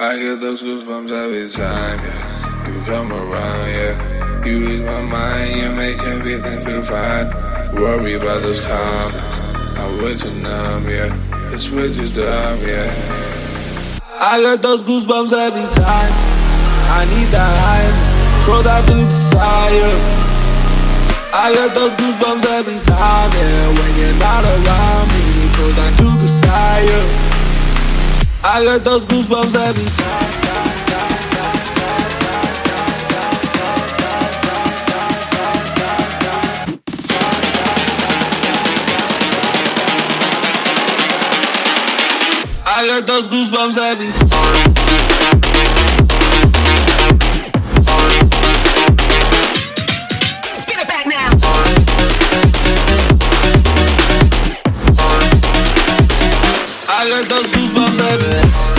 I get those goosebumps every time, yeah. You come around, yeah. You ease my mind, you make everything feel fine. Worry about those comments, I'm way too numb, yeah. It's way too dumb, yeah. I get those goosebumps every time. I need that high, throw that through fire. I get those goosebumps every time, yeah. When you're not around me, throw that through the fire. I get those goosebumps every time. I get those goosebumps every time. Spin it back now. I get those goosebumps every time.